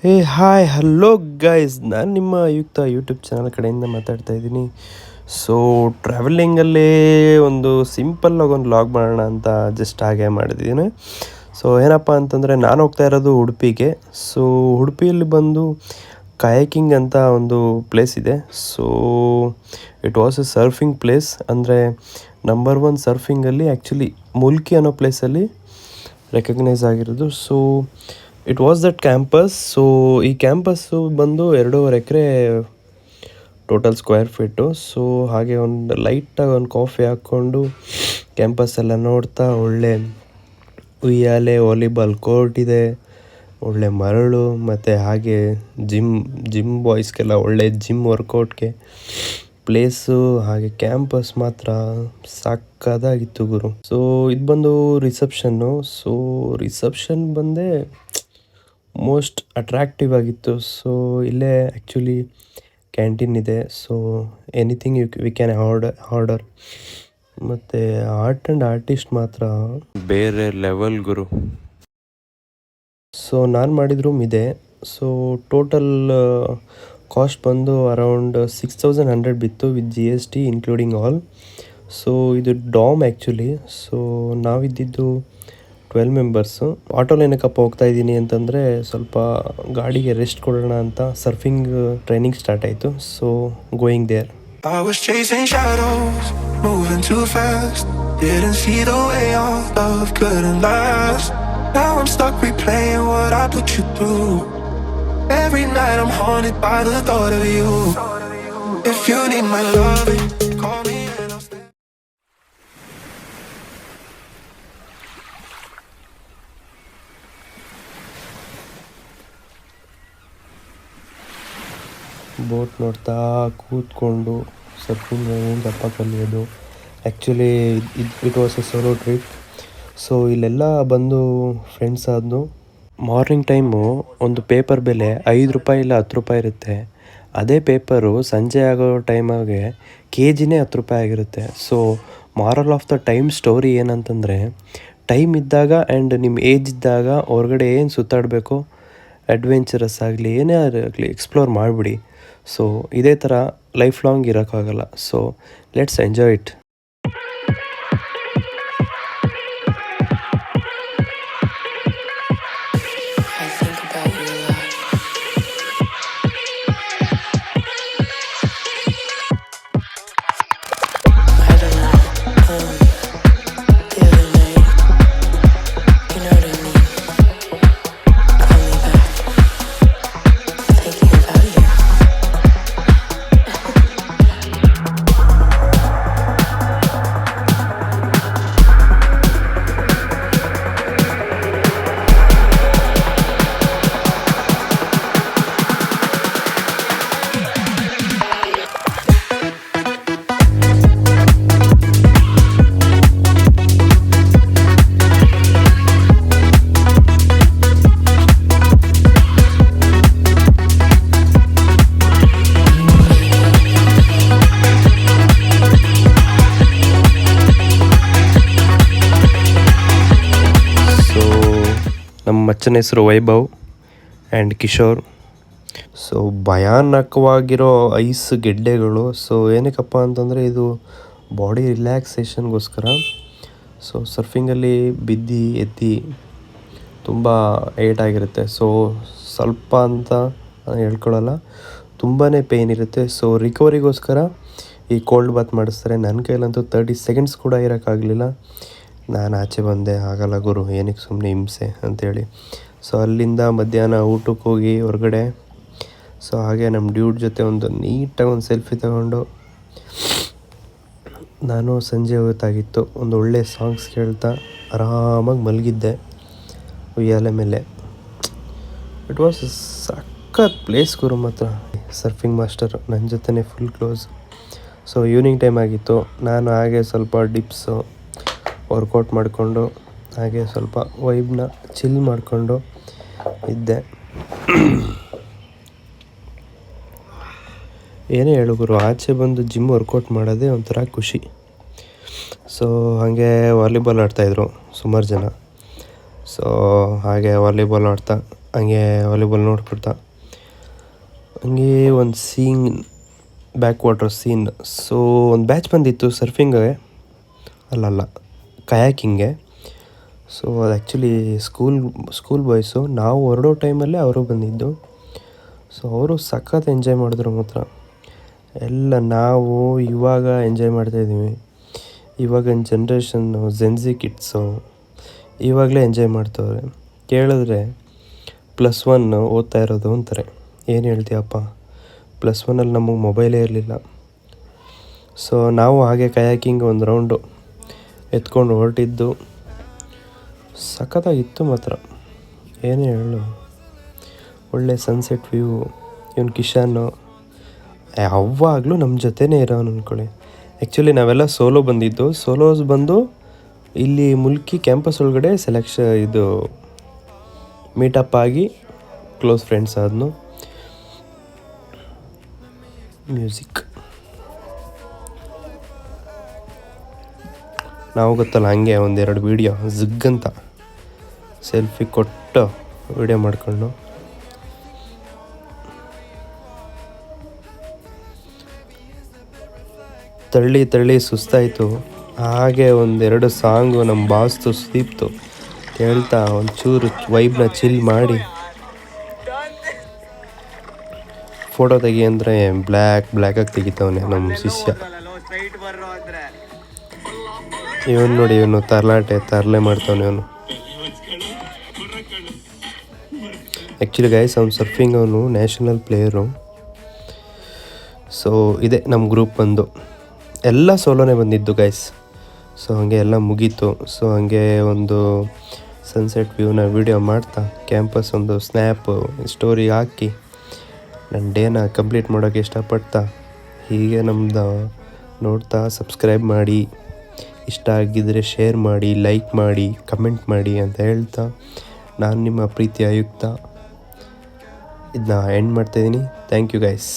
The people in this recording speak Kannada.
ಹಾಯ್ ಹಲೋ ಗೈಸ್, ನಾನು ನಿಮ್ಮ ಯುಕ್ತ ಯೂಟ್ಯೂಬ್ ಚಾನಲ್ ಕಡೆಯಿಂದ ಮಾತಾಡ್ತಾ ಇದ್ದೀನಿ. ಸೊ ಟ್ರಾವೆಲಿಂಗಲ್ಲಿ ಒಂದು ಸಿಂಪಲ್ಲಾಗಿ ಒಂದು ಲಾಗ್ ಮಾಡೋಣ ಅಂತ ಜಸ್ಟ್ ಹಾಗೆ ಮಾಡಿದ್ದೀನಿ. ಸೊ ಏನಪ್ಪ ಅಂತಂದರೆ ನಾನು ಹೋಗ್ತಾ ಇರೋದು ಉಡುಪಿಗೆ. ಸೊ ಉಡುಪಿಯಲ್ಲಿ ಬಂದು ಕಯಾಕಿಂಗ್ ಅಂತ ಒಂದು ಪ್ಲೇಸ್ ಇದೆ. So it was A surfing place. ಅಂದರೆ ನಂಬರ್ 1 ಸರ್ಫಿಂಗಲ್ಲಿ ಆ್ಯಕ್ಚುಲಿ ಮುಲ್ಕಿ ಅನ್ನೋ ಪ್ಲೇಸಲ್ಲಿ ರೆಕಗ್ನೈಸ್ ಆಗಿರೋದು. So it was that campus. So ಈ ಕ್ಯಾಂಪಸ್ಸು ಬಂದು 2.5 ಎಕರೆ ಟೋಟಲ್ ಸ್ಕ್ವೇರ್ ಫೀಟು. ಸೊ ಹಾಗೆ ಒಂದು ಲೈಟಾಗಿ ಒಂದು ಕಾಫಿ ಹಾಕ್ಕೊಂಡು ಕ್ಯಾಂಪಸ್ ಎಲ್ಲ ನೋಡ್ತಾ, ಒಳ್ಳೆ ಉಯ್ಯಾಲೆ, ವಾಲಿಬಾಲ್ ಕೋರ್ಟ್ ಇದೆ, ಒಳ್ಳೆ ಮರಳು, ಮತ್ತು ಹಾಗೆ ಜಿಮ್ ಬಾಯ್ಸ್ಗೆಲ್ಲ ಒಳ್ಳೆ ಜಿಮ್ ವರ್ಕೌಟ್ಗೆ ಪ್ಲೇಸು, ಹಾಗೆ ಕ್ಯಾಂಪಸ್ ಮಾತ್ರ ಸಾಕಾದಾಗಿತ್ತು ಗುರು. ಸೊ ಇದು ಬಂದು ರಿಸೆಪ್ಷನ್ನು. ಸೊ ರಿಸೆಪ್ಷನ್ ಬಂದೇ ಮೋಸ್ಟ್ ಅಟ್ರಾಕ್ಟಿವ್ ಆಗಿತ್ತು. ಸೊ ಇಲ್ಲೇ ಆ್ಯಕ್ಚುಲಿ ಕ್ಯಾಂಟೀನ್ ಇದೆ. So anything we can order. ಮತ್ತು ಆರ್ಟ್ ಆ್ಯಂಡ್ ಆರ್ಟಿಸ್ಟ್ ಮಾತ್ರ ಬೇರೆ ಲೆವೆಲ್ ಗುರು. ಸೊ ನಾನು ಮಾಡಿದ ರೂಮ್ ಇದೆ. ಸೊ ಟೋಟಲ್ ಕಾಸ್ಟ್ ಬಂದು ಅರೌಂಡ್ 6,100 ಬಿತ್ತು with GST including all. So ಇದು ಡಾಮ್ ಆ್ಯಕ್ಚುಲಿ. ಸೊ ನಾವಿದ್ದಿದ್ದು 12 ಮೆಂಬರ್ಸು. ಆಟೋಲಿ ಏನಕ್ಕಪ್ಪ ಹೋಗ್ತಾ ಇದ್ದೀನಿ ಅಂತಂದರೆ ಸ್ವಲ್ಪ ಗಾಡಿಗೆ ರೆಸ್ಟ್ ಕೊಡೋಣ ಅಂತ ಸರ್ಫಿಂಗ್ ಟ್ರೈನಿಂಗ್ ಸ್ಟಾರ್ಟ್ ಆಯಿತು. So going there. I was chasing shadows, moving too fast. Didn't see the way our love couldn't last. Now I'm stuck replaying what I put you through. Every night I'm haunted by the thought of you. If you need my love, call me and I'll stay. Boat ನೋಡ್ತಾ ಕೂತ್ಕೊಂಡು ಸರ್ಫಿಂಗ್ ಹೆಂಗಪ್ಪ ಕಲಿಯೋದು. Actually it was A solo trip. So ಇಲ್ಲೆಲ್ಲ ಬಂದು ಫ್ರೆಂಡ್ಸ್ ಆದನು. ಮಾರ್ನಿಂಗ್ ಟೈಮು ಒಂದು ಪೇಪರ್ ಬೆಲೆ 5 ರೂಪಾಯಿ ಇಲ್ಲ 10 ರೂಪಾಯಿ ಇರುತ್ತೆ. ಅದೇ ಪೇಪರು ಸಂಜೆ ಆಗೋ ಟೈಮಾಗೆ KGನೇ 10 ರೂಪಾಯಿ ಆಗಿರುತ್ತೆ. So moral of the time story ಏನಂತಂದರೆ, ಟೈಮ್ ಇದ್ದಾಗ ಆ್ಯಂಡ್ ನಿಮ್ಮ ಏಜ್ ಇದ್ದಾಗ ಹೊರಗಡೆ ಏನು ಸುತ್ತಾಡಬೇಕು, ಅಡ್ವೆಂಚರಸ್ ಆಗಲಿ ಏನೇ ಆಗಲಿ ಎಕ್ಸ್ಪ್ಲೋರ್ ಮಾಡಿಬಿಡಿ. ಸೊ ಇದೇ ಥರ ಲೈಫ್ ಲಾಂಗ್ ಇರೋಕ್ಕಾಗಲ್ಲ. So let's enjoy it. ನಮ್ಮ ಮಚ್ಚನ ಹೆಸರು ವೈಭವ್ ಆ್ಯಂಡ್ ಕಿಶೋರ್. ಸೊ ಭಯಾನಕವಾಗಿರೋ ಐಸ್ ಗೆಡ್ಡೆಗಳು. ಸೊ ಏನಕ್ಕಪ್ಪ ಅಂತಂದರೆ ಇದು ಬಾಡಿ ರಿಲ್ಯಾಕ್ಸೇಷನ್ಗೋಸ್ಕರ. ಸೊ ಸರ್ಫಿಂಗಲ್ಲಿ ಬಿದ್ದು ಎದ್ದು ತುಂಬ ಏಟಾಗಿರುತ್ತೆ. ಸೊ ಸ್ವಲ್ಪ ಅಂತ ಹೇಳ್ಕೊಳ್ಳಲ್ಲ, ತುಂಬಾ ಪೇಯ್ನ್ ಇರುತ್ತೆ. ಸೊ ರಿಕವರಿಗೋಸ್ಕರ ಈ ಕೋಲ್ಡ್ ಬಾತ್ ಮಾಡಿಸ್ತಾರೆ. ನನ್ನ ಕೈಲಂತೂ 30 ಸೆಕೆಂಡ್ಸ್ ಕೂಡ ಇರೋಕ್ಕಾಗಲಿಲ್ಲ. ನಾನು ಆಚೆ ಬಂದೆ, ಆಗಲ್ಲ ಗುರು, ಏನಕ್ಕೆ ಸುಮ್ಮನೆ ಹಿಂಸೆ ಅಂಥೇಳಿ. ಸೊ ಅಲ್ಲಿಂದ ಮಧ್ಯಾಹ್ನ ಊಟಕ್ಕೆ ಹೋಗಿ ಹೊರಗಡೆ. ಸೊ ಹಾಗೆ ನಮ್ಮ ಡ್ಯೂಡ್ ಜೊತೆ ಒಂದು ನೀಟಾಗಿ ಒಂದು ಸೆಲ್ಫಿ ತಗೊಂಡು ನಾನು ಸಂಜೆ ಹೊತ್ತಾಗಿತ್ತು, ಒಂದು ಒಳ್ಳೆ ಸಾಂಗ್ಸ್ ಕೇಳ್ತಾ ಆರಾಮಾಗಿ ಮಲಗಿದ್ದೆ ಉಯ್ಯಾಲೆ ಮೇಲೆ. ಇಟ್ ವಾಸ್ ಸಖತ್ ಪ್ಲೇಸ್ ಗುರು. ಮಾತ್ರ ಸರ್ಫಿಂಗ್ ಮಾಸ್ಟರ್ ನನ್ನ ಜೊತೆನೇ full close. So evening time ಆಗಿತ್ತು. ನಾನು ಹಾಗೆ ಸ್ವಲ್ಪ ಡಿಪ್ಸು ವರ್ಕೌಟ್ ಮಾಡಿಕೊಂಡು ಹಾಗೆ ಸ್ವಲ್ಪ ವೈಬ್ನ ಚಿಲ್ ಮಾಡಿಕೊಂಡು ಇದ್ದೆ. ಏನೇ ಹೇಳು ಗುರು, ಆಚೆ ಬಂದು ಜಿಮ್ ವರ್ಕೌಟ್ ಮಾಡೋದೇ ಒಂಥರ ಖುಷಿ. ಸೊ ಹಾಗೆ ವಾಲಿಬಾಲ್ ಆಡ್ತಾಯಿದ್ರು ಸುಮಾರು ಜನ. ಸೊ ಹಾಗೆ ವಾಲಿಬಾಲ್ ಆಡ್ತಾ ಹಂಗೆ ವಾಲಿಬಾಲ್ ನೋಡ್ಕೊಡ್ತಾ ಹಂಗೆ ಒಂದು scene back water scene. So ಒಂದು ಬ್ಯಾಚ್ ಬಂದಿತ್ತು ಸರ್ಫಿಂಗ್ಗೆ, ಅಲ್ಲ ಕಯಾಕಿಂಗ್ಗೆ. ಸೊ ಅದು ಆ್ಯಕ್ಚುಲಿ ಸ್ಕೂಲ್ ಬಾಯ್ಸು. ನಾವು ಹೊರಡೋ ಟೈಮಲ್ಲೇ ಅವರು ಬಂದಿದ್ದು. ಸೊ ಅವರು ಸಖತ್ ಎಂಜಾಯ್ ಮಾಡಿದ್ರು ಮಾತ್ರ. ಎಲ್ಲ ನಾವು ಇವಾಗ ಎಂಜಾಯ್ ಮಾಡ್ತಾಯಿದ್ದೀವಿ. ಇವಾಗಿನ ಜನ್ರೇಷನ್ನು ಜೆನ್ಝಿ ಕಿಡ್ಸು ಇವಾಗಲೇ ಎಂಜಾಯ್ ಮಾಡ್ತವ್ರೆ. ಕೇಳಿದ್ರೆ +1 ಓದ್ತಾ ಇರೋದು ಅಂತಾರೆ. ಏನು ಹೇಳ್ತೀಯಪ್ಪ, +1ಅಲ್ಲಿ ನಮಗೆ ಮೊಬೈಲೇ ಇರಲಿಲ್ಲ. ಸೊ ನಾವು ಹಾಗೆ ಕಯಾಕಿಂಗ್ ಒಂದು ರೌಂಡು ಎತ್ಕೊಂಡು ಹೊರಟಿದ್ದು ಸಖತ್ತಾಗಿತ್ತು ಮಾತ್ರ. ಏನೇ ಹೇಳು, ಒಳ್ಳೆ ಸನ್ಸೆಟ್ ವ್ಯೂ. ಇವನು ಕಿಶಾನು ಯಾವಾಗಲೂ ನಮ್ಮ ಜೊತೆನೇ ಇರೋನು ಅಂದ್ಕೊಳ್ಳಿ. ಆ್ಯಕ್ಚುಲಿ ನಾವೆಲ್ಲ ಸೋಲೋ ಬಂದಿದ್ದು. ಸೋಲೋಸ್ ಬಂದು ಇಲ್ಲಿ ಮುಲ್ಕಿ ಕ್ಯಾಂಪಸ್ ಒಳಗಡೆ ಇದು ಮೀಟಪ್ ಆಗಿ ಕ್ಲೋಸ್ ಫ್ರೆಂಡ್ಸ್ ಆದ್ನು. ಮ್ಯೂಸಿಕ್ ನಾವು ಗೊತ್ತಲ್ಲ ಹಂಗೆ ಒಂದೆರಡು ವೀಡಿಯೋ ಜಿಗ್ಗಂತ ಸೆಲ್ಫಿ ಕೊಟ್ಟು ವೀಡಿಯೋ ಮಾಡ್ಕೊಂಡು ತಳ್ಳಿ ಸುಸ್ತಾಯಿತು. ಹಾಗೆ ಒಂದೆರಡು ಸಾಂಗು ನಮ್ಮ ಬಾಸ್ತು ಸುದೀಪ್ತು ಹೇಳ್ತಾ ಒಂಚೂರು ವೈಬ್ನ ಚಿಲ್ ಮಾಡಿ ಫೋಟೋ ತೆಗಿ ಅಂದರೆ ಬ್ಲ್ಯಾಕಾಗಿ ತೆಗಿತವನೆ ನಮ್ಮ ಶಿಷ್ಯ. ಇವನು ನೋಡಿ, ಇವನು ತರಲೆ ಮಾಡ್ತಾವನೆ ಇವನು. ಆ್ಯಕ್ಚುಲಿ ಗೈಸ್ ಅವ್ನು ಸರ್ಫಿಂಗ್ ಅವನು ನ್ಯಾಷನಲ್ ಪ್ಲೇಯರು. ಸೊ ಇದೆ ನಮ್ಮ ಗ್ರೂಪ್ ಬಂದು ಎಲ್ಲ ಸೋಲೋನೇ ಬಂದಿದ್ದು ಗೈಸ್. ಸೊ ಹಾಗೆ ಎಲ್ಲ ಮುಗೀತು. ಸೊ ಹಾಗೆ ಒಂದು ಸನ್ಸೆಟ್ ವ್ಯೂನ ವೀಡಿಯೋ ಮಾಡ್ತಾ ಕ್ಯಾಂಪಸ್ ಒಂದು ಸ್ನ್ಯಾಪು ಸ್ಟೋರಿ ಹಾಕಿ ನನ್ನ ಡೇನ ಕಂಪ್ಲೀಟ್ ಮಾಡೋಕ್ಕೆ ಇಷ್ಟಪಡ್ತಾ ಹೀಗೆ ನಮ್ಮದು ನೋಡ್ತಾ ಸಬ್ಸ್ಕ್ರೈಬ್ ಮಾಡಿ, ಇಷ್ಟ ಆಗಿದ್ದರೆ ಶೇರ್ ಮಾಡಿ, ಲೈಕ್ ಮಾಡಿ, ಕಮೆಂಟ್ ಮಾಡಿ ಅಂತ ಹೇಳ್ತಾ ನಾನು ನಿಮ್ಮ ಪ್ರೀತಿಯ ಆಯುಕ್ತ ಇದನ್ನ ಎಂಡ್ ಮಾಡ್ತಾಯಿದ್ದೀನಿ. Thank you guys.